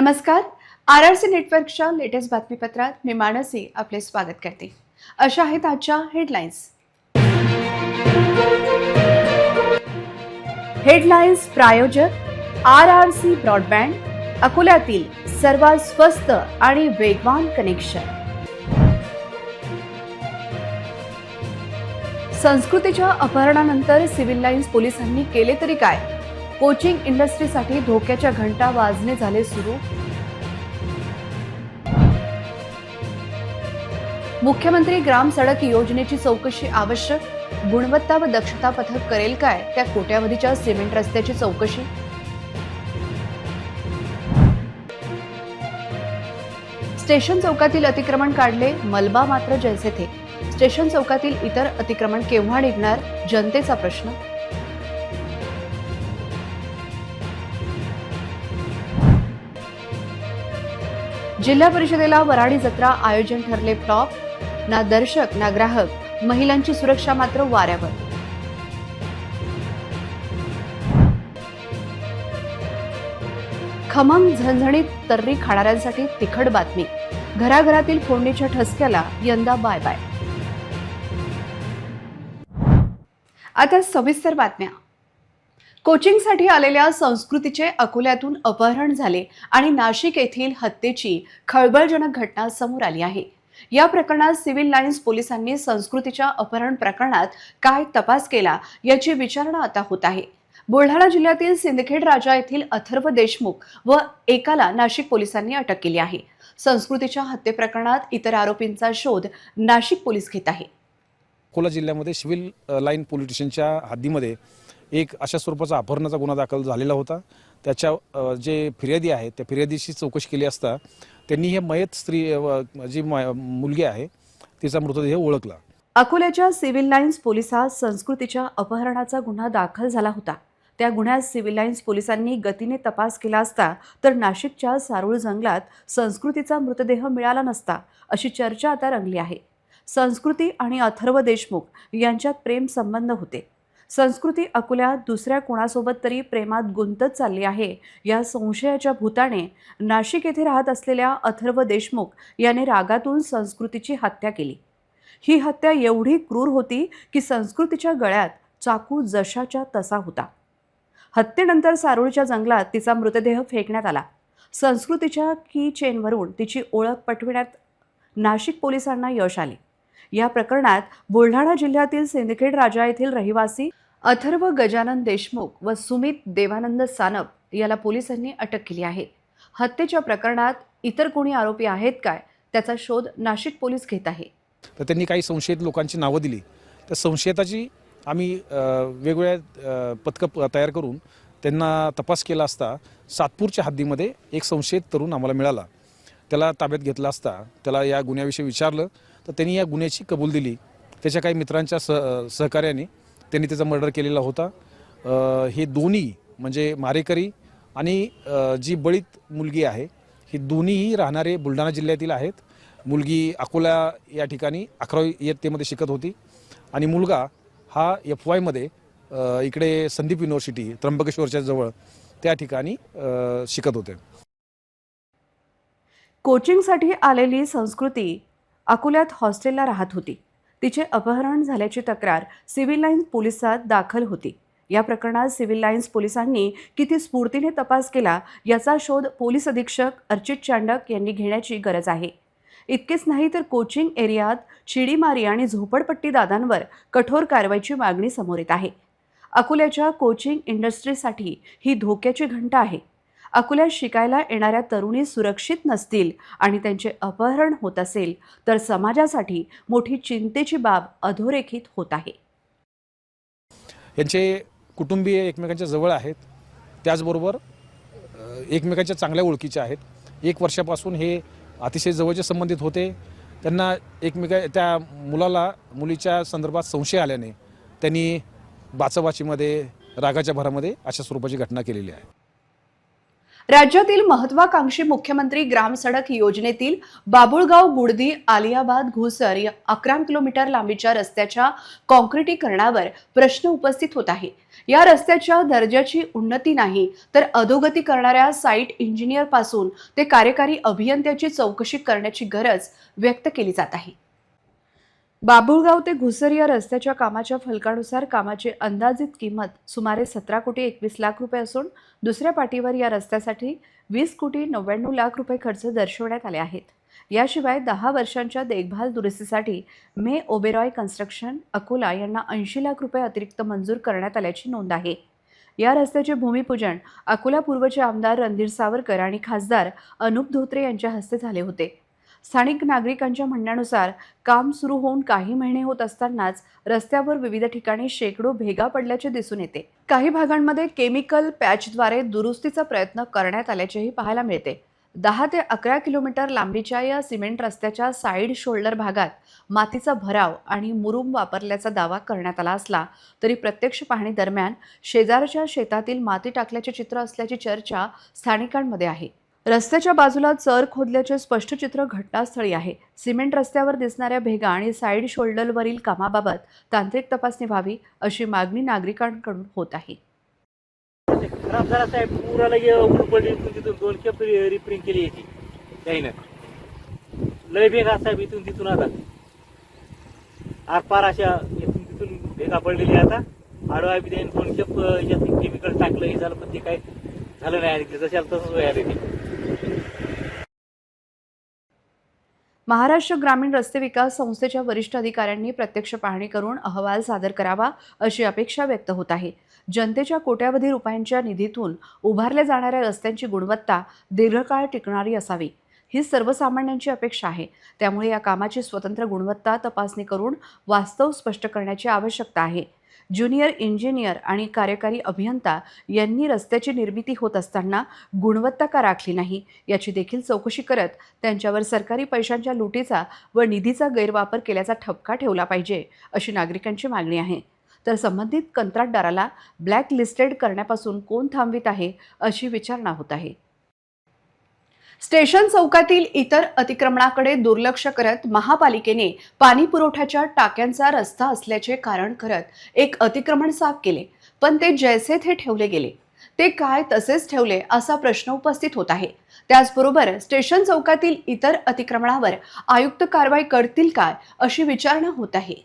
नमस्कार. RRC नेटवर्कच्या latest बातमीपत्रात मी मानसी आपले स्वागत करते. अशा आहेत आजच्या हेडलाईन्स. प्रायोजक RRC ब्रॉडबँड, अकोल्यातील सर्वात स्वस्त आणि वेगवान कनेक्शन. संस्कृतीच्या अपहरणानंतर सिव्हिल लाईन्स पोलिसांनी केले तरी काय? कोचिंग इंडस्ट्रीसाठी धोक्याच्या घंटा वाजणे झाले सुरू. मुख्यमंत्री ग्राम सडक योजनेची चौकशी आवश्यक. गुणवत्ता व दक्षता पथक करेल काय त्या कोट्यावधीच्या सिमेंट रस्त्याची चौकशी. स्टेशन चौकातील अतिक्रमण काढले, मलबा मात्र जैसे थे. स्टेशन चौकातील इतर अतिक्रमण केव्हा निघणार, जनतेचा प्रश्न. जिल्हा परिषदेला वराडी जत्रा आयोजन ठरले फ्लॉप. ना दर्शक ना ग्राहक, महिलांची सुरक्षा मात्र वाऱ्यावर. खमंग झणझणीत तर्री खाणाऱ्यांसाठी तिखट बातमी. घराघरातील फोडणीच्या ठसक्याला यंदा बाय बाय. आता सविस्तर बातम्या. कोचिंगसाठी आलेल्या संस्कृतीचे अकोल्यातून अपहरण झाले आणि नाशिक येथील हत्येची खळबळजनक घटना समोर आली आहे. या प्रकरणात सिव्हिल लाईन्स पोलिसांनी संस्कृतीच्या अपहरण प्रकरणात काय तपास केला याची विचारणा आता होत आहे. बुलढाणा जिल्ह्यातील सिंदखेड राजा येथील अथर्व देशमुख व एकाला नाशिक पोलिसांनी अटक केली आहे. संस्कृतीच्या हत्ये प्रकरणात इतर आरोपींचा शोध नाशिक पोलीस घेत आहे. अकोला जिल्ह्यामध्ये सिव्हिल लाईन पोलीस स्टेशनच्या हद्दीमध्ये एक अशा स्वरूपाचा अपहरणाचा गुन्हा दाखल झालेला होता. त्याच्या जे फिर्यादी आहे त्या फिर्यादीची चौकशी केली असता त्यांनी हे मयत स्त्री जी मुलगी आहे तिचा मृतदेह ओळखला. अकोल्याच्या सिव्हिल लाईन्स पोलिसात संस्कृतीच्या अपहरणाचा गुन्हा दाखल झाला होता. त्या गुन्ह्यात सिव्हिल लाईन्स पोलिसांनी गतीने तपास केला असता तर नाशिकच्या सारूळ जंगलात संस्कृतीचा मृतदेह मिळाला नसता अशी चर्चा आता रंगली आहे. संस्कृती आणि अथर्व देशमुख यांच्यात प्रेम संबंध होते. संस्कृती अकोल्यात दुसऱ्या कोणासोबत तरी प्रेमात गुंतत चालली आहे या संशयाच्या भूताने नाशिक येथे राहत असलेल्या अथर्व देशमुख याने रागातून संस्कृतीची हत्या केली. ही हत्या एवढी क्रूर होती की संस्कृतीच्या गळ्यात चाकू जशाच्या तसा होता. हत्येनंतर सारूळच्या जंगलात तिचा मृतदेह फेकण्यात आला. संस्कृतीच्या की चेनवरून तिची ओळख पटविण्यात नाशिक पोलिसांना यश आले. या प्रकरणात बुलढाणा जिल्ह्यातील सिंदखेड राजा येथील रहिवासी अथर्व गजानन देशमुख व सुमित देवानंद सानप याला पोलिसांनी अटक केली आहे. हत्येच्या प्रकरणात इतर कोणी आरोपी आहेत काय त्याचा शोध नाशिक पोलीस घेत आहे. तर त्यांनी काही संशयित लोकांची नावं दिली. त्या संशयिताची आम्ही वेगवेगळ्या पथकं तयार करून त्यांना तपास केला असता सातपूरच्या हद्दीमध्ये एक संशयित तरुण आम्हाला मिळाला. त्याला ताब्यात घेतला असता त्याला या गुन्ह्याविषयी विचारलं तर त्यांनी या गुन्ह्याची कबूल दिली. त्याच्या काही मित्रांच्या सहकार्याने त्यांनी त्याचा मर्डर केलेला होता. हे दोन्ही म्हणजे मारेकरी आणि जी बळीत मुलगी आहे ही दोन्हीही राहणारे बुलढाणा जिल्ह्यातील आहेत. मुलगी अकोला या ठिकाणी 11वी इयत्तेमध्ये शिकत होती आणि मुलगा हा FY मध्ये इकडे संदीप युनिव्हर्सिटी त्र्यंबकेश्वरच्या जवळ त्या ठिकाणी शिकत होते. कोचिंगसाठी आलेली संस्कृती अकोल्यात हॉस्टेलला राहत होती. तिचे अपहरण झाल्याची तक्रार सिव्हिल लाईन्स पोलिसात दाखल होती. या प्रकरणात सिव्हिल लाईन्स पोलिसांनी किती स्फूर्तीने तपास केला याचा शोध पोलीस अधीक्षक अर्चित चांडक यांनी घेण्याची गरज आहे. इतकेच नाही तर कोचिंग एरियात चिडीमारी आणि झोपडपट्टी दादांवर कठोर कारवाईची मागणी समोर येत आहे. अकोल्याच्या कोचिंग इंडस्ट्रीसाठी ही धोक्याची घंटा आहे. अकोल्यात शिकायला येणाऱ्या तरुणी सुरक्षित नसतील आणि त्यांचे अपहरण होत असेल तर समाजासाठी मोठी चिंतेची बाब अधोरेखित होत आहे. यांचे कुटुंबीय एकमेकांच्या जवळ आहेत. त्याचबरोबर एकमेकांच्या चांगल्या ओळखीचे आहेत. 1 वर्षापासून हे अतिशय जवळचे संबंधित होते. त्यांना त्या मुलीच्या संदर्भात संशय आल्याने त्यांनी बाचाबाचीमध्ये रागाच्या भरामध्ये अशा स्वरूपाची घटना केलेली आहे. राज्यातील महत्वाकांक्षी मुख्यमंत्री ग्राम सडक योजनेतील बाबुळगाव गुडदी आलियाबाद घुसर या 11 किलोमीटर लांबीच्या रस्त्याच्या काँक्रिटीकरणावर प्रश्न उपस्थित होत आहे। या रस्त्याच्या दर्जाची उन्नती नाही तर अधोगती करणाऱ्या साइट इंजिनियर पासून ते कार्यकारी अभियंत्याची चौकशी करण्याची गरज व्यक्त केली जात आहे। बाबुळगाव ते घुसर या रस्त्याच्या कामाच्या फलकानुसार कामाची अंदाजित किंमत सुमारे 17 कोटी 21 लाख रुपये असून दुसऱ्या पाटीवर या रस्त्यासाठी 20 कोटी 99 लाख रुपये खर्च दर्शवण्यात आले आहेत। याशिवाय 10 वर्षांच्या देखभाल दुरुस्तीसाठी मे ओबेरॉय कन्स्ट्रक्शन अकोला यांना 80 लाख रुपये अतिरिक्त मंजूर करण्यात आल्याची नोंद आहे। या रस्त्याचे भूमिपूजन अकोला पूर्वचे आमदार रणधीर सावरकर आणि खासदार अनुप धोत्रे यांच्या हस्ते झाले होते। स्थानिक नागरिकांच्या म्हणण्यानुसार काम सुरू होऊन काही महिने होत असतानाच रस्त्यावर विविध ठिकाणी शेकडो भेगा पडल्याचे दिसून येते। काही भागांमध्ये केमिकल पॅचद्वारे दुरुस्तीचा प्रयत्न करण्यात आल्याचेही पाहायला मिळते। 10 ते 11 किलोमीटर लांबीच्या या सिमेंट रस्त्याच्या साइड शोल्डर भागात मातीचा भराव आणि मुरुम वापरल्याचा दावा करण्यात आला असला तरी प्रत्यक्ष पाहणी दरम्यान शेजारच्या शेतातील माती टाकल्याचे चित्र असल्याची चर्चा स्थानिकांमध्ये आहे। रस्त्याच्या बाजूला चर खोदल्याचे स्पष्ट चित्र घटनास्थळी आहे। सिमेंट रस्त्यावर दिसणाऱ्या भेगा आणि साइड शोल्डरवरील कामाबाबत तांत्रिक तपासणी व्हावी अशी मागणी नागरिकांकडून होत आहे। खराब झाला साहेब, पूरा लगे उडपडी तिथून 2 खेप रिपेरिंग केली याची त्याईनं लय भेगा साहेब इथून तिथून आता आरपार अशा इथून तिथून भेगा पडलेली आता आडवा बी त्याने 2 खेप याच्यात केमिकल टाकलं हे झालं पण ते काय झालं नाही जशाला तसंच व्हायला ते। महाराष्ट्र ग्रामीण रस्ते विकास संस्थेच्या वरिष्ठ अधिकाऱ्यांनी प्रत्यक्ष पाहणी करून अहवाल सादर करावा अशी अपेक्षा व्यक्त होत आहे। जनतेच्या कोट्यावधी रुपयांच्या निधीतून उभारल्या जाणाऱ्या रस्त्यांची गुणवत्ता दीर्घकाळ टिकणारी असावी ही सर्वसामान्यांची अपेक्षा आहे। त्यामुळे या कामाची स्वतंत्र गुणवत्ता तपासणी करून वास्तव स्पष्ट करण्याची आवश्यकता आहे। ज्युनियर इंजिनियर आणि कार्यकारी अभियंता यांनी रस्त्याची निर्मिती होत असताना गुणवत्ता का राखली नाही याची देखील चौकशी करत त्यांच्यावर सरकारी पैशांच्या लुटीचा व निधीचा गैरवापर केल्याचा ठपका ठेवला पाहिजे अशी नागरिकांची मागणी आहे। तर संबंधित कंत्राटदाराला ब्लॅक लिस्टेड करण्यापासून कोण थांबवित आहे अशी विचारणा होत आहे। स्टेशन चौकातील इतर अतिक्रमणाकडे दुर्लक्ष करत महापालिकेने पाणी पुरवठ्याच्या टाक्यांचा रस्ता असल्याचे कारण करत एक अतिक्रमण साफ केले, पण ते जैसे थे ठेवले गेले। ते काय तसेच ठेवले असा प्रश्न उपस्थित होत आहे। त्याचबरोबर स्टेशन चौकातील इतर अतिक्रमणावर आयुक्त कारवाई करतील काय अशी विचारणा होत आहे।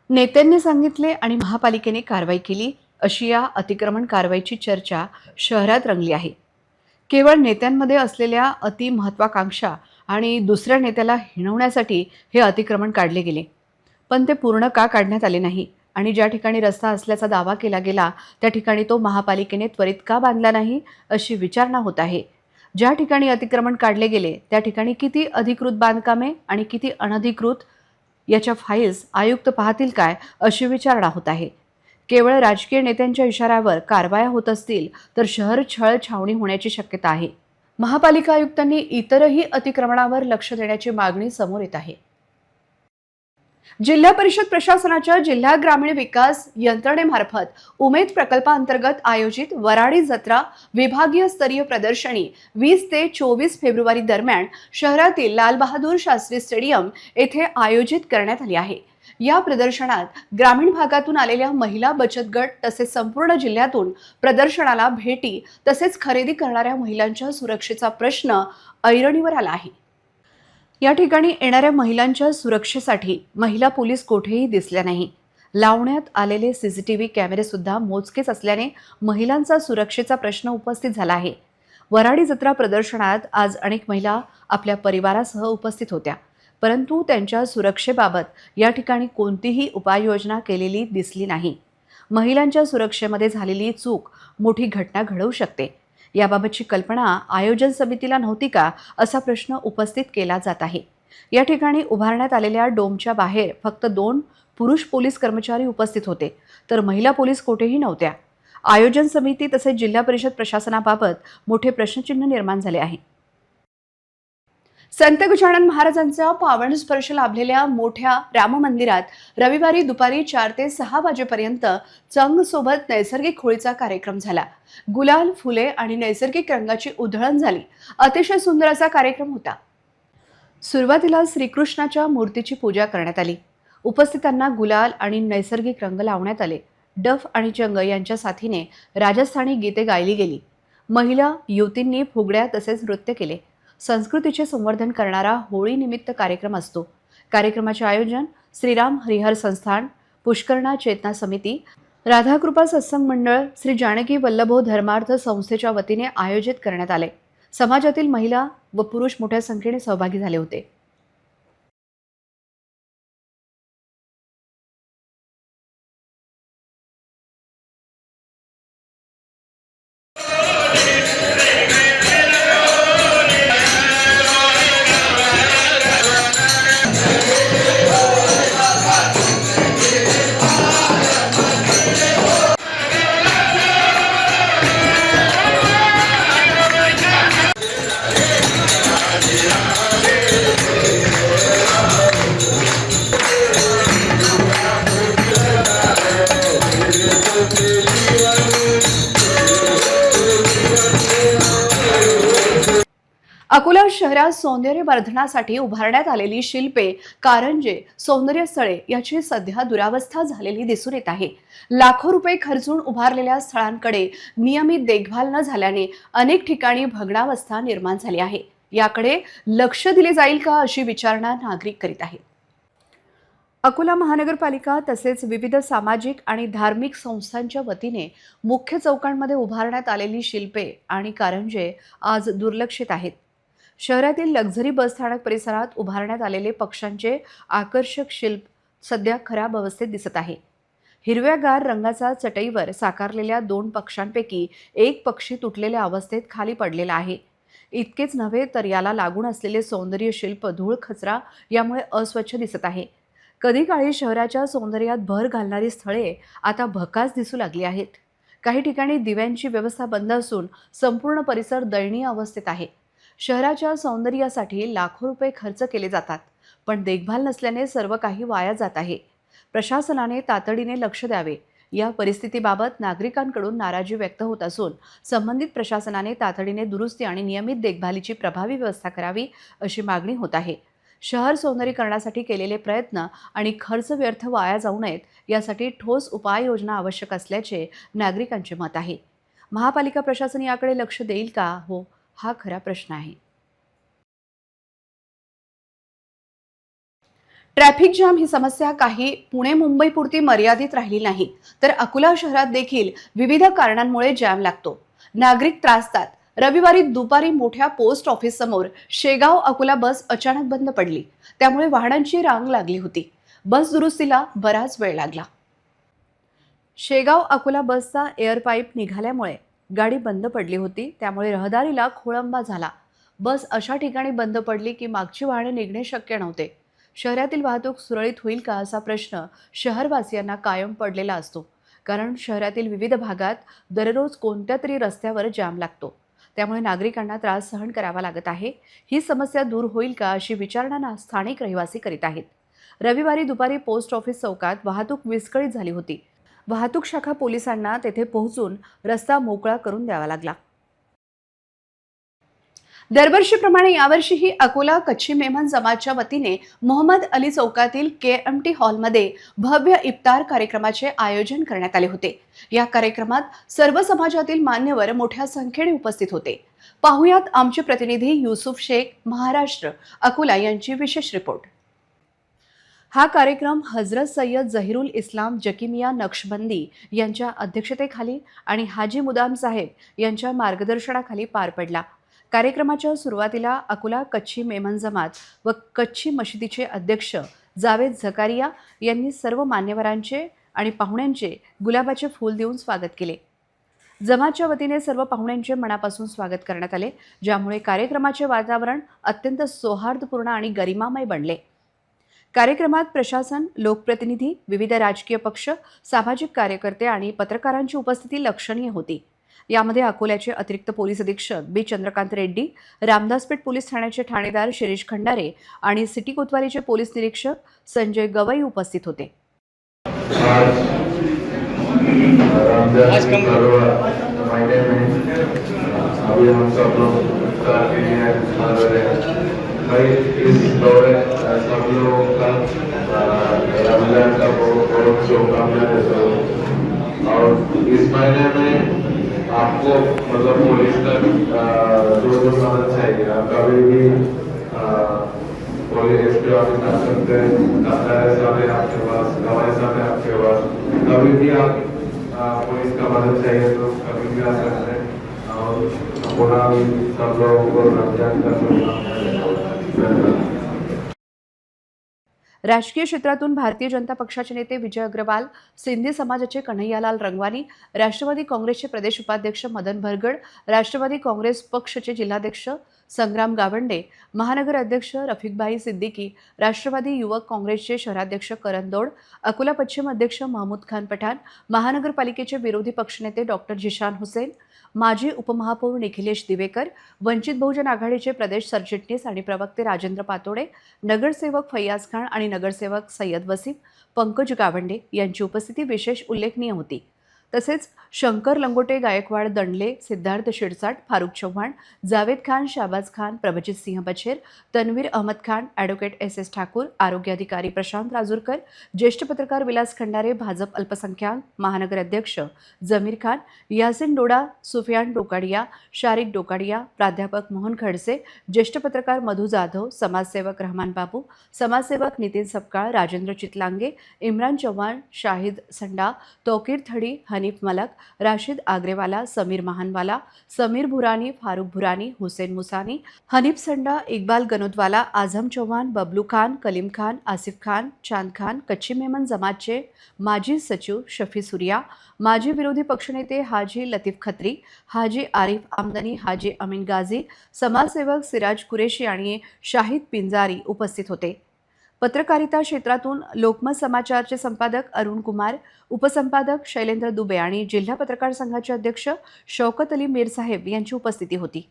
नेत्यांनी सांगितले आणि महापालिकेने कारवाई केली अशी या अतिक्रमण कारवाईची चर्चा शहरात रंगली आहे। केवळ नेत्यांमध्ये असलेल्या अति महत्वाकांक्षा आणि दुसऱ्या नेत्याला हिणवण्यासाठी हे अतिक्रमण काढले गेले, पण ते पूर्ण का काढण्यात आले नाही आणि ज्या ठिकाणी रस्ता असल्याचा दावा केला गेला त्या ठिकाणी तो महापालिकेने त्वरित का बांधला नाही अशी विचारणा होत आहे। ज्या ठिकाणी अतिक्रमण काढले गेले त्या ठिकाणी किती अधिकृत बांधकामे आणि किती अनधिकृत याच्या फाईल्स आयुक्त पाहतील काय अशी विचारणा होत आहे। केवळ राजकीय नेत्यांच्या इशाऱ्यावर कारवाया होत असतील तर शहर छळ छावणी होण्याची शक्यता आहे। महापालिका आयुक्तांनी इतरही अतिक्रमणावर लक्ष देण्याची मागणी समोर येत आहे। जिल्हा परिषद प्रशासनाच्या जिल्हा ग्रामीण विकास यंत्रणेमार्फत उमेद प्रकल्पांतर्गत आयोजित वराडी जत्रा विभागीय स्तरीय प्रदर्शनी 20 ते 24 फेब्रुवारी दरम्यान शहरातील लाल बहादूर शास्त्री स्टेडियम येथे आयोजित करण्यात आली आहे। या प्रदर्शनात ग्रामीण भागातून आलेल्या महिला बचत गट तसेच संपूर्ण जिल्ह्यातून प्रदर्शनाला भेटी तसेच खरेदी करणाऱ्या महिलांच्या सुरक्षेचा प्रश्न ऐरणीवर आला आहे। या ठिकाणी येणाऱ्या महिलांच्या सुरक्षेसाठी महिला पोलीस कोठेही दिसल्या नाही। लावण्यात आलेले सीसीटीव्ही कॅमेरे सुद्धा मोजकेच असल्याने महिलांचा सुरक्षेचा प्रश्न उपस्थित झाला आहे। वराडी जत्रा प्रदर्शनात आज अनेक महिला आपल्या परिवारासह उपस्थित होत्या, परंतु त्यांच्या सुरक्षेबाबत या ठिकाणी कोणतीही उपाययोजना केलेली दिसली नाही। महिलांच्या सुरक्षेमध्ये झालेली चूक मोठी घटना घडवू शकते। याबाबतची कल्पना आयोजन समितीला नव्हती का असा प्रश्न उपस्थित केला जात आहे। या ठिकाणी उभारण्यात आलेल्या डोमच्या बाहेर फक्त 2 पुरुष पोलीस कर्मचारी उपस्थित होते तर महिला पोलीस कोठेही नव्हत्या। आयोजन समिती तसेच जिल्हा परिषद प्रशासनाबाबत मोठे प्रश्नचिन्ह निर्माण झाले आहे। संत गजानन महाराजांचा पावन स्पर्श लाभलेल्या मोठ्या राम मंदिरात रविवारी दुपारी 4 ते 6 वाजेपर्यंत चंग सोबत नैसर्गिक होळीचा कार्यक्रम झाला. गुलाल, फुले आणि नैसर्गिक रंगाची उधळण झाली. अतिशय सुंदर असा कार्यक्रम होता. सुरुवातीला श्रीकृष्णाच्या मूर्तीची पूजा करण्यात आली. उपस्थितांना गुलाल आणि नैसर्गिक रंग लावण्यात आले. डफ आणि चंग यांच्या साथीने राजस्थानी गीते गायली गेली. महिला, युवतींनी फुगड्या तसेच नृत्य केले. संस्कृतीचे संवर्धन करणारा होळी निमित्त कार्यक्रम असतो. कार्यक्रमाचे आयोजन श्रीराम हरिहर संस्थान, पुष्करणा चेतना समिती, राधाकृपा सत्संग मंडळ, श्री जानकी वल्लभो धर्मार्थ संस्थेच्या वतीने आयोजित करण्यात आले. समाजातील महिला व पुरुष मोठ्या संख्येने सहभागी झाले होते. अकोला शहरात सौंदर्यवर्धनासाठी उभारण्यात आलेली शिल्पे, कारंजे, सौंदर्यस्थळे याची सध्या दुरावस्था झालेली दिसून येत आहे. लाखो रुपये खर्चून उभारलेल्या स्थळांकडे नियमित देखभाल न झाल्याने अनेक ठिकाणी भग्नावस्था निर्माण झाली आहे. याकडे लक्ष दिले जाईल का अशी विचारणा नागरिक करीत आहेत. अकोला महानगरपालिका तसेच विविध सामाजिक आणि धार्मिक संस्थांच्या वतीने मुख्य चौकांमध्ये उभारण्यात आलेली शिल्पे आणि कारंजे आज दुर्लक्षित आहेत. शहरातील लक्झरी बसस्थानक परिसरात उभारण्यात आलेले पक्ष्यांचे आकर्षक शिल्प सध्या खराब अवस्थेत दिसत आहे. हिरव्यागार रंगाचा चटईवर साकारलेल्या 2 पक्ष्यांपैकी एक पक्षी तुटलेल्या अवस्थेत खाली पडलेला आहे. इतकेच नव्हे तर याला लागून असलेले सौंदर्य शिल्प धूळ कचरा यामुळे अस्वच्छ दिसत आहे. कधी काळी शहराच्या सौंदर्यात भर घालणारी स्थळे आता भकास दिसू लागली आहेत. काही ठिकाणी दिव्यांची व्यवस्था बंद असून संपूर्ण परिसर दयनीय अवस्थेत आहे. शहराच्या सौंदर्यासाठी लाखो रुपये खर्च केले जातात, पण देखभाल नसल्याने सर्व काही वाया जात आहे. प्रशासनाने तातडीने लक्ष द्यावे. या परिस्थितीबाबत नागरिकांकडून नाराजी व्यक्त होत असून संबंधित प्रशासनाने तातडीने दुरुस्ती आणि नियमित देखभालीची प्रभावी व्यवस्था करावी अशी मागणी होत आहे. शहर सौंदर्यीकरणासाठी केलेले प्रयत्न आणि खर्च व्यर्थ वाया जाऊ नयेत यासाठी ठोस उपाययोजना आवश्यक असल्याचे नागरिकांचे मत आहे. महापालिका प्रशासन याकडे लक्ष देईल का हो, हा खरा प्रश्न आहे. ट्रॅफिक जाम ही समस्या काही पुणे मुंबई पुरती मर्यादित राहिली नाही, तर अकोला शहरात देखील विविध कारणांमुळे जॅम लागतो. नागरिक त्रासतात. रविवारी दुपारी मोठ्या पोस्ट ऑफिस समोर शेगाव अकोला बस अचानक बंद पडली. त्यामुळे वाहनांची रांग लागली होती. बस दुरुस्तीला बराच वेळ लागला. शेगाव अकोला बसचा एअर पाईप निघाल्यामुळे गाडी बंद पडली होती. त्यामुळे रहदारीला खोळंबा झाला. बस अशा ठिकाणी बंद पडली की मागची वाहने निघणे शक्य नव्हते. शहरातील वाहतूक सुरळीत होईल का असा प्रश्न शहरवासियांना कायम पडलेला असतो. कारण शहरातील विविध भागात दररोज कोणत्या तरी रस्त्यावर जाम लागतो. त्यामुळे नागरिकांना त्रास सहन करावा लागत आहे. ही समस्या दूर होईल का अशी विचारणा स्थानिक रहिवासी करीत आहेत. रविवारी दुपारी पोस्ट ऑफिस चौकात वाहतूक विस्कळीत झाली होती. वाहतूक शाखा पोलिसांना तेथे पोहोचून रस्ता मोकळा करून द्यावा लागला. दरवर्षीप्रमाणे यावर्षीही अकोला कच्छी मेमन जमातच्या वतीने मोहम्मद अली चौकातील KMT हॉलमध्ये भव्य इफ्तार कार्यक्रमाचे आयोजन करण्यात आले होते. या कार्यक्रमात सर्व समाजातील मान्यवर मोठ्या संख्येने उपस्थित होते. पाहुयात आमचे प्रतिनिधी युसुफ शेख, महाराष्ट्र, अकोला यांची विशेष रिपोर्ट. हा कार्यक्रम हजरत सय्यद जहीरुल इस्लाम जकीमिया नक्षबंदी यांच्या अध्यक्षतेखाली आणि हाजी मुदाम साहेब यांच्या मार्गदर्शनाखाली पार पडला. कार्यक्रमाच्या सुरुवातीला अकोला कच्छी मेमन जमात व कच्छी मशिदीचे अध्यक्ष जावेद झकारिया यांनी सर्व मान्यवरांचे आणि पाहुण्यांचे गुलाबाचे फूल देऊन स्वागत केले. जमातच्या वतीने सर्व पाहुण्यांचे मनापासून स्वागत करण्यात आले, ज्यामुळे कार्यक्रमाचे वातावरण अत्यंत सौहार्दपूर्ण आणि गरिमामय बनले. कार्यक्रमात प्रशासन, लोकप्रतिनिधी, विविध राजकीय पक्ष, सामाजिक कार्यकर्ते आणि पत्रकारांची उपस्थिती लक्षणीय होती. यामध्ये अकोल्याचे अतिरिक्त पोलीस अधीक्षक बी चंद्रकांत रेड्डी, रामदासपेठ पोलीस ठाण्याचे ठाणेदार शिरीष खंडारे आणि सिटी कोतवालीचे पोलीस निरीक्षक संजय गवई उपस्थित होते. आज महीने में अभी हम सब लोग काफी भाई इस दौरे सब लोगों का रमजान का बहुत बहुत शुभकामनाएं देता हूँ। और इस महीने में आपको मतलब पुलिस का जो मदद चाहिए आप कभी भी पुलिस एसपी ऑफिस आ सकते हैं, साहब है आपके पास, गवाही साहब है आपके पास, कभी भी आप पुलिस का मदद चाहिए तो कभी भी आ सकते हैं। और पुनः सब लोगों को रमजान का शुभकामनाएं। राजकीय क्षेत्रातून भारतीय जनता पक्षाचे नेते विजय अग्रवाल, सिंधी समाजाचे कन्हैयालाल रंगवानी, राष्ट्रवादी काँग्रेसचे प्रदेश उपाध्यक्ष मदन भरगड, राष्ट्रवादी काँग्रेस पक्षचे जिल्हाध्यक्ष संग्राम गावंडे, महानगर अध्यक्ष रफिकभाई सिद्दीकी, राष्ट्रवादी युवक काँग्रेसचे शहराध्यक्ष करण दौड, अकोला पश्चिम अध्यक्ष महमूद खान पठाण, महानगरपालिकेचे विरोधी पक्षनेते डॉक्टर जिशान हुसेन, माजी उपमहापौर निखिलेश दिवेकर, वंचित बहुजन आघाडीचे प्रदेश सरचिटणीस आणि प्रवक्ते राजेंद्र पातोडे, नगरसेवक फैयाज खान आणि नगरसेवक सय्यद वसीम, पंकज गावंडे यांची उपस्थिती विशेष उल्लेखनीय होती. तसेच शंकर लंगोटे, गायकवाड दंडले, सिद्धार्थ शिरसाट, फारुख चव्हाण, जावेद खान, शाहबाज खान, प्रभजित सिंह बछेर, तन्वीर अहमद खान, ॲडव्होकेट एस ठाकूर, आरोग्य अधिकारी प्रशांत राजूरकर, ज्येष्ठ पत्रकार विलास खंडारे, भाजप अल्पसंख्याक महानगर अध्यक्ष जमीर खान, यासिन डोडा, सुफियान डोकाडिया, शारिक डोकाडिया, प्राध्यापक मोहन खडसे, ज्येष्ठ पत्रकार मधु जाधव, समाजसेवक रहमान बाबू, समाजसेवक नितीन सपकाळ, राजेंद्र चितलांगे, इम्रान चव्हाण, शाहिद संडा, तौकीर थडी, हनीफ मलक, राशिद आग्रेवाला, समीर महानवाला, समीर भुरानी, फारूक भुरानी, हुसेन मुसानी, हनीफ संडा, इकबाल गनोदवाला, आझम चौहान, बबलू खान, कलीम खान, आसिफ खान, चांद खान, कच्ची मेमन जमातचे माजी सचिव शफी सुरिया, माजी विरोधी पक्षनेते हाजी लतीफ खत्री, हाजी आरिफ आमदनी, हाजी अमीन गाझी, समाजसेवक सिराज कुरेशी आणि शाहिद पिंजारी उपस्थित होते. पत्रकारिता क्षेत्रातून लोकमत समाचारचे संपादक अरुण कुमार, उपसंपादक शैलेंद्र दुबे आणि जिल्हा पत्रकार संघाचे अध्यक्ष शौकत अली मीरसाहेब यांची उपस्थिती होती.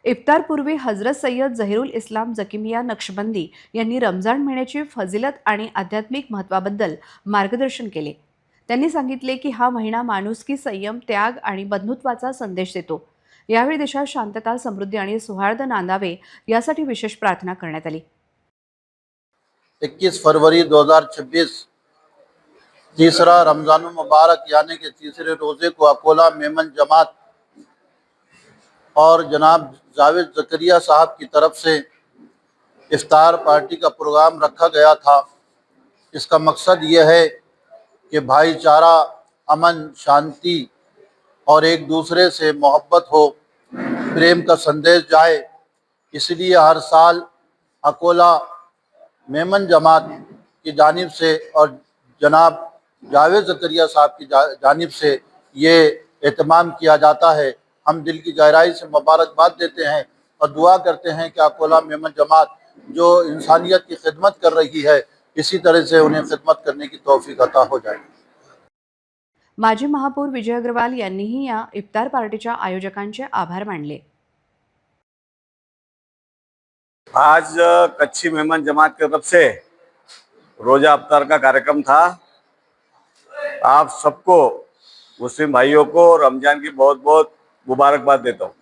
इफ्तारपूर्वी हजरत सय्यद जहीरुल इस्लाम जकीमिया नक्षबंदी यांनी रमजान महिन्याची फजिलत आणि आध्यात्मिक महत्त्वाबद्दल मार्गदर्शन केले. त्यांनी सांगितले की हा महिना माणुसकी, संयम, त्याग आणि बंधुत्वाचा संदेश देतो. यावेळी देशात शांतता, समृद्धी आणि सौहार्द नांदावे यासाठी विशेष प्रार्थना करण्यात आली. 21 फरवरी 2026 तीसरा रमजान मुबारक यानी कि तीसरे रोज़े को अकोला मेमन जमात और जनाब जावेद ज़करिया साहब की तरफ से इफ्तार पार्टी का प्रोग्राम रखा गया था। इसका मकसद ये है कि भाईचारा, अमन, शांति और एक दूसरे से मोहब्बत हो, प्रेम का संदेश जाए। इसलिए हर साल अकोला मेमन जमात की जानिब से और जनाब जावेद ज़करिया साहब की जानिब से ये एहतमाम किया जाता है। हम दिल की गहराई से मुबारकबाद देते हैं और दुआ करते हैं कि अकोला मेमन जमात जो इंसानियत की खिदमत कर रही है, इसी तरह से उन्हें खिदमत करने की तौफीक अता हो जाए। माजी महापौर विजय अग्रवाल यांनीही या इफ्तार पार्टीच्या आयोजकांचे आभार मानले. आज कच्ची मेहमान जमात की तरफ से रोजा अफ्तार का कार्यक्रम था। आप सबको, मुस्लिम भाइयों को रमजान की बहुत बहुत मुबारकबाद देता हूँ।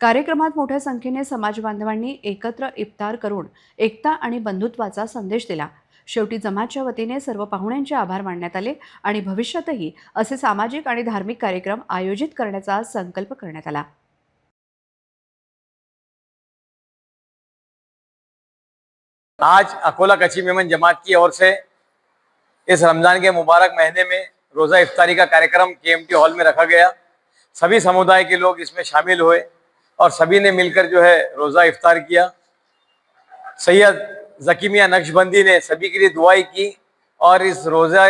कार्यक्रमात मोठ्या संख्येने समाज बांधवांनी एकत्र इफ्तार करून एकता आणि बंधुत्वाचा संदेश दिला. शेवटी जमातच्या वतीने सर्व पाहुण्यांचे आभार मानण्यात आले आणि भविष्यातही असे सामाजिक आणि धार्मिक कार्यक्रम आयोजित करण्याचा संकल्प करण्यात आला. आज अकोला कच्ची मेमन जमात की ओर से इस रमजान के मुबारक महीने में रोज़ा इफ्तारी का कार्यक्रम केएमटी हॉल में रखा गया। सभी समुदाय के लोग इसमें शामिल हुए और सभी ने मिलकर जो है रोज़ा इफ्तार किया। सैयद ज़कीमिया नक्शबंदी ने सभी के लिए दुआई की और इस रोज़ा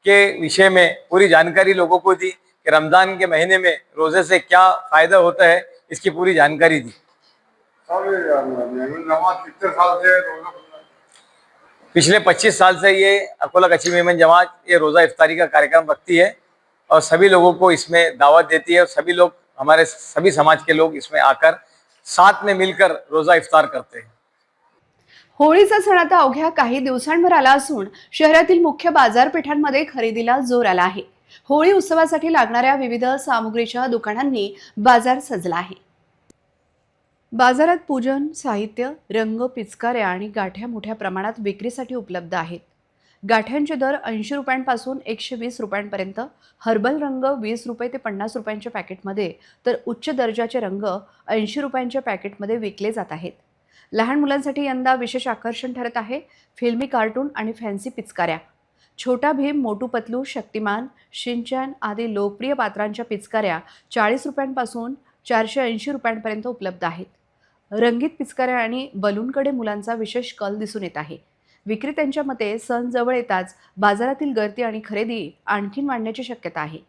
के विषय में पूरी जानकारी लोगों को दी कि रमज़ान के महीने में रोज़े से क्या फ़ायदा होता है, इसकी पूरी जानकारी दी। पिछले 25 साल से ये अकोला कच्ची मेमन जमात ये रोज़ा इफ्तारी का कार्यक्रम रखती है और सभी लोगों को इसमें दावत देती है और सभी लोग, हमारे सभी समाज के लोग इसमें आकर साथ में मिलकर रोजा इफ्तार करते हैं। होळीचा सण आता अवघ्या काही दिवसांवर आला असून शहरातील मुख्य बाजारपेठांमध्ये खरेदीला जोर आला आहे. होळी उत्सवासाठी लागणाऱ्या विविध सामुग्रीच्या दुकानांनी बाजार सजला आहे. बाजारात पूजन साहित्य, रंग, पिचकाऱ्या आणि गाठ्या मोठ्या प्रमाणात विक्रीसाठी उपलब्ध आहेत. गाठ्यांचे दर 80 रुपयांपासून 120 रुपयांपर्यंत, हर्बल रंग 20 रुपये ते 50 रुपयांच्या पॅकेटमध्ये, तर उच्च दर्जाचे रंग 80 रुपयांच्या पॅकेटमध्ये विकले जात आहेत. लहान मुलांसाठी यंदा विशेष आकर्षण ठरत आहे फिल्मी कार्टून आणि फॅन्सी पिचकाऱ्या. छोटा भीम, मोटू पतलू, शक्तिमान, शिनचॅन आदी लोकप्रिय पात्रांच्या पिचकाऱ्या 40 रुपयांपासून 480 रुपयांपर्यंत उपलब्ध आहेत. रंगीत पिचकाऱ्या आणि बलूनकडे मुलांचा विशेष कल दिसून येत आहे. विक्रेत्यांच्या मते सण जवळ येताच बाजारातील गर्दी आणि खरेदी आणखीन वाढण्याची शक्यता आहे.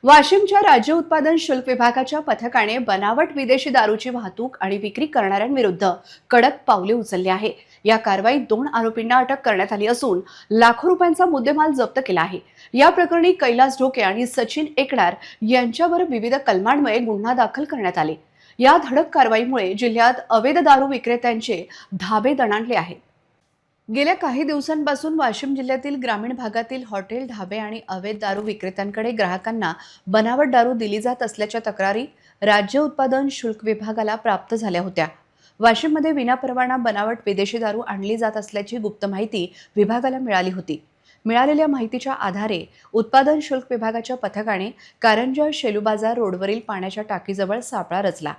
वाशिमच्या राज्य उत्पादन शुल्क विभागाच्या पथकाने बनावट विदेशी दारूची वाहतूक आणि विक्री करणाऱ्यांविरुद्ध कडक पावले उचलली आहे. या कारवाईत 2 आरोपींना अटक करण्यात आली असून लाखो रुपयांचा मुद्देमाल जप्त केला आहे. या प्रकरणी कैलास ढोके आणि सचिन एकणार यांच्यावर विविध कलमांमुळे गुन्हा दाखल करण्यात आले. या धडक कारवाईमुळे जिल्ह्यात अवैध दारू विक्रेत्यांचे धाबे दणाणले आहेत. गेल्या काही दिवसांपासून वाशिम जिल्ह्यातील ग्रामीण भागातील हॉटेल, ढाबे आणि अवैध दारू विक्रेत्यांकडे ग्राहकांना बनावट दारू दिली जात असल्याच्या तक्रारी राज्य उत्पादन शुल्क विभागाला प्राप्त झाल्या होत्या. वाशिममध्ये विनापरवाना बनावट विदेशी दारू आणली जात असल्याची गुप्त माहिती विभागाला मिळाली होती. मिळालेल्या माहितीच्या आधारे उत्पादन शुल्क विभागाच्या पथकाने कारंजा शेलू बाजार रोडवरील पाण्याच्या टाकीजवळ सापळा रचला.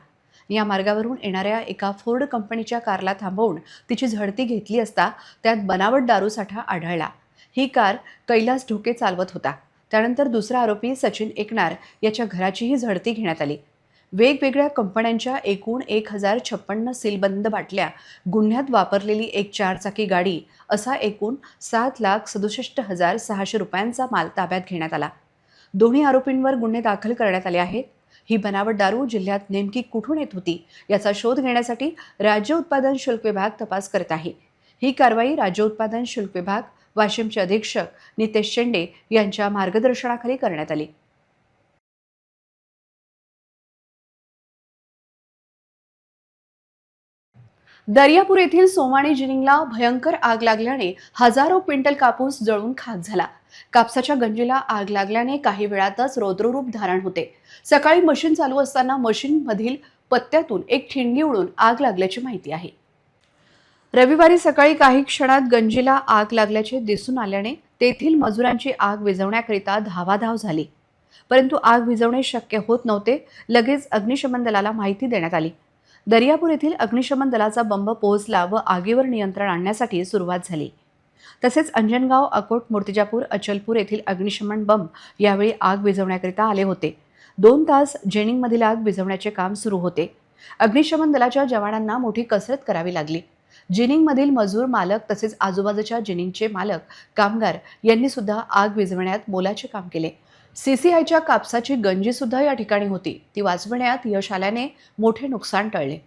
या मार्गावरून येणाऱ्या एका फोर्ड कंपनीच्या कारला थांबवून तिची झडती घेतली असता त्यात बनावट दारूसाठा आढळला. ही कार कैलास ढोके चालवत होता. त्यानंतर दुसरा आरोपी सचिन एकणार याच्या घराचीही झडती घेण्यात आली. वेगवेगळ्या कंपन्यांच्या एकूण 1056 सीलबंद बाटल्या, गुन्ह्यात वापरलेली एक 4चाकी गाडी असा एकूण 7,67,600 रुपयांचा माल ताब्यात घेण्यात आला. दोन्ही आरोपींवर गुन्हे दाखल करण्यात आले आहेत. ही बनावट दारू जिल्ह्यात नेमकी कुठून येत होती याचा शोध घेण्यासाठी राज्य उत्पादन शुल्क विभाग तपास करत आहे. ही कारवाई राज्य उत्पादन शुल्क विभाग, वाशिमचे अधीक्षक नितेश शेंडे यांच्या मार्गदर्शनाखाली करण्यात आली. दर्यापूर येथील सोमाणी जिनिंगला भयंकर आग लागल्याने हजारो क्विंटल कापूस जळून खाक झाला. कापसाच्या गंजीला आग लागल्याने काही वेळातच रौद्ररूप धारण होते. सकाळी मशीन चालू असताना मशीनमधील पत्त्यातून एक ठिणगी उडून आग लागल्याची माहिती आहे. रविवारी सकाळी काही क्षणात गंजीला आग लागल्याचे दिसून आल्याने तेथील मजुरांची आग विझवण्याकरिता धावाधाव झाली. परंतु आग विझवणे शक्य होत नव्हते. लगेच अग्निशमन दलाला माहिती देण्यात आली. दर्यापूर येथील अग्निशमन दलाचा बंब पोहोचला व आगीवर नियंत्रण आणण्यासाठी सुरुवात झाली. तसेच अंजनगाव, अकोट, मूर्तिजापूर, अचलपूर येथील अग्निशमन बंब यावेळी आग विझवण्याकरिता आले होते. 2 तास जेनिंगमधील आग विझवण्याचे काम सुरू होते. अग्निशमन दलाच्या जवानांना मोठी कसरत करावी लागली. जिनिंगमधील मजूर, मालक तसेच आजूबाजूच्या जिनिंगचे मालक, कामगार यांनी सुद्धा आग विझवण्यात मोलाचे काम केले. सीसीआयच्या कापसाची गंजी सुद्धा या ठिकाणी होती. ती वाचवण्यात यश आल्याने मोठे नुकसान टळले.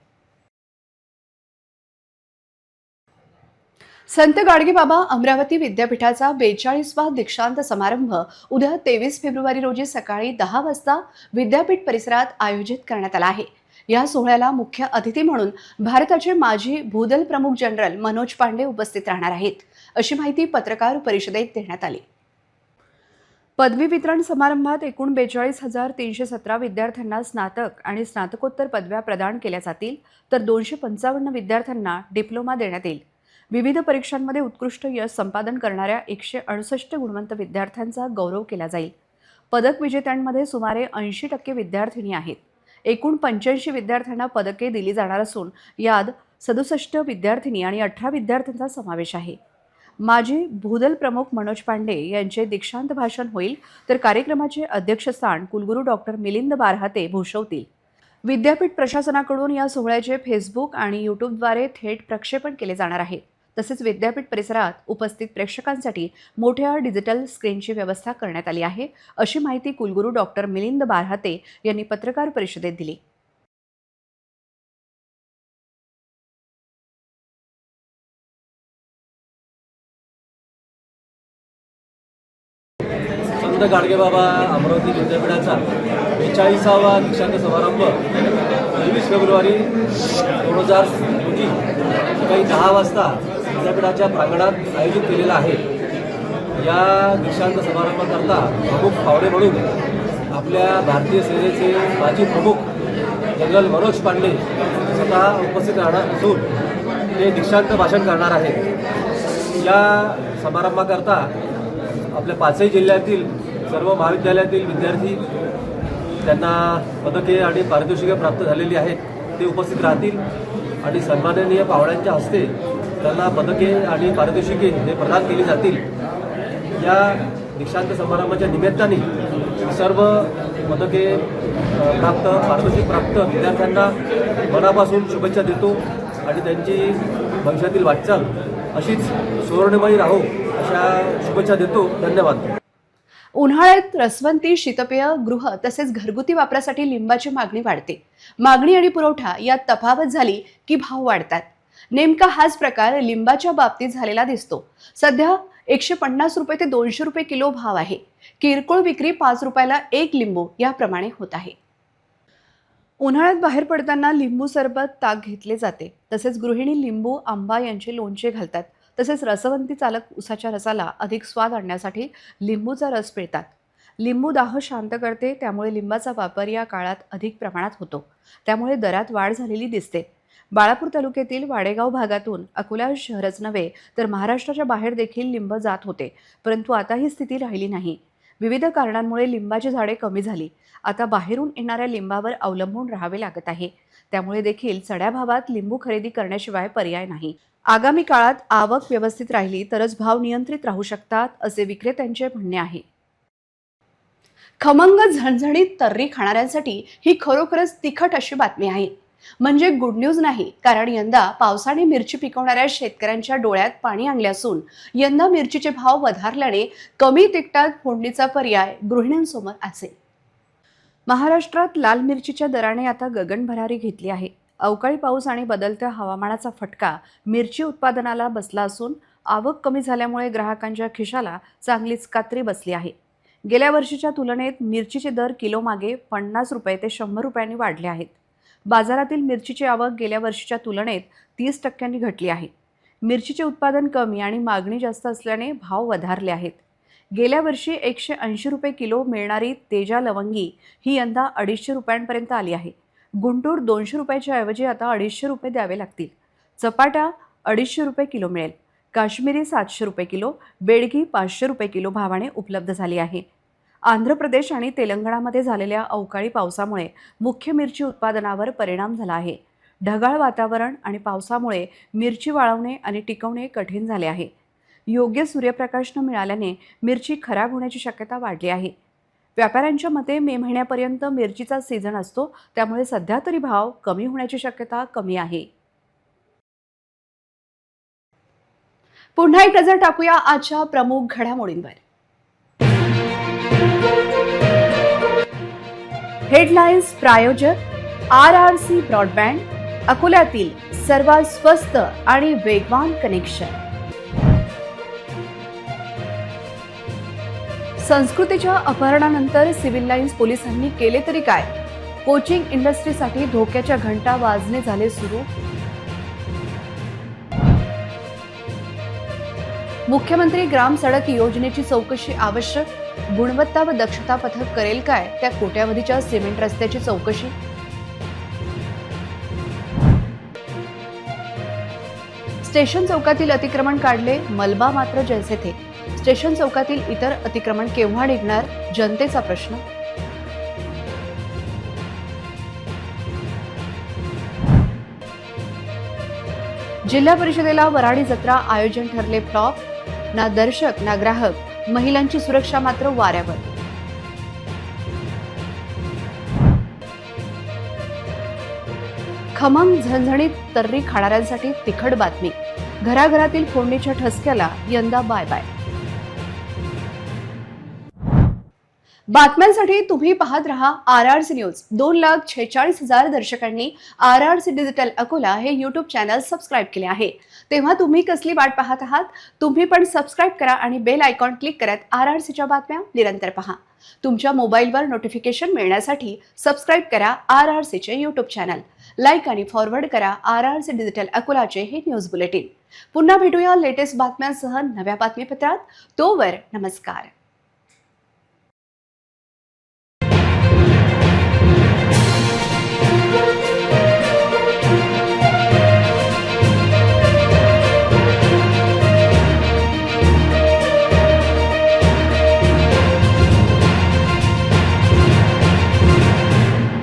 संत गाडगेबाबा अमरावती विद्यापीठाचा 42वा दीक्षांत समारंभ उद्या 23 फेब्रुवारी रोजी सकाळी 10 वाजता विद्यापीठ परिसरात आयोजित करण्यात आला आहे. या सोहळ्याला मुख्य अतिथी म्हणून भारताचे माजी भूदल प्रमुख जनरल मनोज पांडे उपस्थित राहणार आहेत, अशी माहिती पत्रकार परिषदेत देण्यात आली. पदवी वितरण समारंभात एकूण 42,317 विद्यार्थ्यांना स्नातक आणि स्नातकोत्तर पदव्या प्रदान केल्या जातील, तर 255 विद्यार्थ्यांना डिप्लोमा देण्यात येईल. विविध परीक्षांमध्ये उत्कृष्ट यश संपादन करणाऱ्या 168 गुणवंत विद्यार्थ्यांचा गौरव केला जाईल. पदक विजेत्यांमध्ये सुमारे 80% विद्यार्थिनी आहेत. एकूण 85 विद्यार्थ्यांना पदके दिली जाणार असून यात 67 विद्यार्थिनी आणि 18 विद्यार्थ्यांचा समावेश आहे. माजी भूदल प्रमुख मनोज पांडे यांचे दीक्षांत भाषण होईल, तर कार्यक्रमाचे अध्यक्षस्थान कुलगुरू डॉक्टर मिलिंद बारहाते भूषवतील. विद्यापीठ प्रशासनाकडून या सोहळ्याचे फेसबुक आणि यूट्यूबद्वारे थेट प्रक्षेपण केले जाणार आहे. तसेच विद्यापीठ परिसरात उपस्थित प्रेक्षकांसाठी मोठ्या डिजिटल स्क्रीनची व्यवस्था करण्यात आली आहे, अशी माहिती कुलगुरू डॉक्टर मिलिंद बारहाते यांनी पत्रकार परिषदेत दिली. संत गाडगेबाबा अमरावती विद्यापीठाचा 42वा दीक्षांत समारंभ 23 फेब्रुवारी 2000 रोजी सकाळी 10 वाजता विद्यापीठाच्या प्रांगणात आयोजित केलेला आहे. या दीक्षांत समारंभाकरता प्रमुख पाहुणे म्हणून आपल्या भारतीय सेनेचे माजी प्रमुख जनरल मनोज पांडे स्वतः उपस्थित राहणार असून ते दीक्षांत भाषण करणार आहेत. या समारंभाकरता आपल्या 5ही जिल्ह्यातील सर्व महाविद्यालयातील विद्यार्थी त्यांना पदके आणि पारितोषिके प्राप्त झालेली आहेत ते उपस्थित राहतील आणि सन्माननीय पाहुण्यांच्या हस्ते त्यांना पदके आणि पारितोषिके हे प्रदान केली जातील. या दीक्षांत समारंभाच्या निमित्ताने सर्व पदके प्राप्त पारितोषिक प्राप्त विद्यार्थ्यांना मनापासून शुभेच्छा देतो आणि त्यांची भविष्यातील वाटचाल अशीच सुवर्णमयी राहो अशा शुभेच्छा देतो. धन्यवाद. उन्हाळ्यात रसवंती, शीतपेय, गृह तसेच घरगुती वापरासाठी लिंबाची मागणी वाढते. मागणी आणि पुरवठा यात तफावत झाली की भाव वाढतात. नेमका हाच प्रकार लिंबाच्या बाबतीत झालेला दिसतो. सध्या 150 रुपये ते 200 रुपये किलो भाव आहे. किरकोळ विक्री 5 रुपयाला 1 लिंबू याप्रमाणे होत आहे. उन्हाळ्यात बाहेर पडताना लिंबू सरबत, ताक घेतले जाते. तसेच गृहिणी लिंबू, आंबा यांचे लोणचे घालतात. तसेच रसवंती चालक उसाच्या रसाला अधिक स्वाद आणण्यासाठी लिंबूचा रस पिळतात. लिंबू दाह शांत करते, त्यामुळे लिंबाचा वापर या काळात अधिक प्रमाणात होतो. त्यामुळे दरात वाढ झालेली दिसते. बाळापूर तालुक्यातील वाडेगाव भागातून अकोला शहरच नव्हे तर महाराष्ट्राच्या बाहेर देखील लिंब जात होते, परंतु आता ही स्थिती राहिली नाही. विविध कारणांमुळे लिंबाची झाडे कमी झाली. आता बाहेरून येणाऱ्या लिंबावर अवलंबून राहावे लागत आहे. त्यामुळे देखील चढ्या भावात लिंबू खरेदी करण्याशिवाय पर्याय नाही. आगामी काळात आवक व्यवस्थित राहिली तरच भाव नियंत्रित राहू शकतात, असे विक्रेत्यांचे म्हणणे आहे. खमंग झणझणीत तर्री खाणाऱ्यांसाठी ही खरोखरच तिखट अशी बातमी आहे. म्हणजे गुड न्यूज नाही, कारण यंदा पावसाने मिरची पिकवणाऱ्या शेतकऱ्यांच्या डोळ्यात पाणी आणले असून यंदा मिरचीचे भाव वधारल्याने कमी तिखटात फोडणीचा पर्याय गृहिणींसमोर असेल. महाराष्ट्रात लाल मिरचीच्या दराने आता गगनभरारी घेतली आहे. अवकाळी पाऊस आणि बदलत्या हवामानाचा फटका मिरची उत्पादनाला बसला असून आवक कमी झाल्यामुळे ग्राहकांच्या खिशाला चांगलीच कात्री बसली आहे. गेल्या वर्षीच्या तुलनेत मिरचीचे दर किलोमागे 50 रुपये ते 100 रुपयांनी वाढले आहेत. बाजारातील मिरचीची आवक गेल्या वर्षीच्या तुलनेत 30% घटली आहे. मिरचीचे उत्पादन कमी आणि मागणी जास्त असल्याने भाव वधारले आहेत. गेल्या वर्षी 180 रुपये किलो मिळणारी तेजा लवंगी ही यंदा 250 रुपयांपर्यंत आली आहे. गुंटूर 200 रुपयाच्या ऐवजी आता 250 रुपये द्यावे लागतील. चपाटा 250 रुपये किलो मिळेल. काश्मीरी 700 रुपये किलो, बेडगी 500 रुपये किलो भावाने उपलब्ध झाली आहे. आंध्र प्रदेश आणि तेलंगणामध्ये झालेल्या अवकाळी पावसामुळे मुख्य मिरची उत्पादनावर परिणाम झाला आहे. ढगाळ वातावरण आणि पावसामुळे मिरची वाळवणे आणि टिकवणे कठीण झाले आहे. योग्य सूर्यप्रकाश न मिळाल्याने मिरची खराब होण्याची शक्यता वाढली आहे. व्यापाऱ्यांच्या मते मे महिन्यापर्यंत मिरचीचा सीझन असतो, त्यामुळे सध्या तरी भाव कमी होण्याची शक्यता कमी आहे. पुन्हा एक नजर टाकूया आजच्या प्रमुख घडामोडींवर. हेडलाईन्स प्रायोजक RRC ब्रॉडबँड, अकोल्यातील सर्वात स्वस्त आणि वेगवान कनेक्शन. संस्कृतीच्या अपहरणानंतर सिव्हिल लाईन्स पोलिसांनी केले तरी काय? कोचिंग इंडस्ट्रीसाठी धोक्याच्या घंटा वाजणे झाले सुरू. मुख्यमंत्री ग्राम सडक योजनेची चौकशी आवश्यक. गुणवत्ता व दक्षता पथक करेल काय त्या कोट्यावधीच्या सिमेंट रस्त्याची चौकशी. स्टेशन चौकातील अतिक्रमण काढले, मलबा मात्र जैसे थे. स्टेशन चौकातील इतर अतिक्रमण केव्हा निघणार, जनतेचा प्रश्न. जिल्हा परिषदेला वराडी जत्रा आयोजन ठरले फ्लॉप. ना दर्शक ना ग्राहक, महिलांची सुरक्षा मात्र वाऱ्यावर. खमंग झणझणीत तर्री खाणाऱ्यांसाठी तिखट बातमी. घराघरातील फोडणीच्या ठसक्याला यंदा बाय बाय. बातम्यांसाठी तुम्ही पाहत रहा RRC news. 2,46,000 दर्शकांनी RRC digital Akola हे यूट्यूब चॅनल सबस्क्राईब केले आहे. तेव्हा तुम्ही कसली वाट पाहत आहात? तुम्ही पण सबस्क्राईब करा आणि बेल आयकॉन क्लिक करत RRCच्या बातम्या निरंतर पहा. तुमच्या मोबाईलवर नोटिफिकेशन मिळण्यासाठी सबस्क्राईब करा RRCचे यूट्यूब चॅनल. लाईक आणि फॉरवर्ड करा RRC डिजिटल अकोलाचे हे न्यूज बुलेटिन. पुन्हा भेटूया लेटेस्ट बातम्यांसह नव्या बातमीपत्रात. तोवर नमस्कार.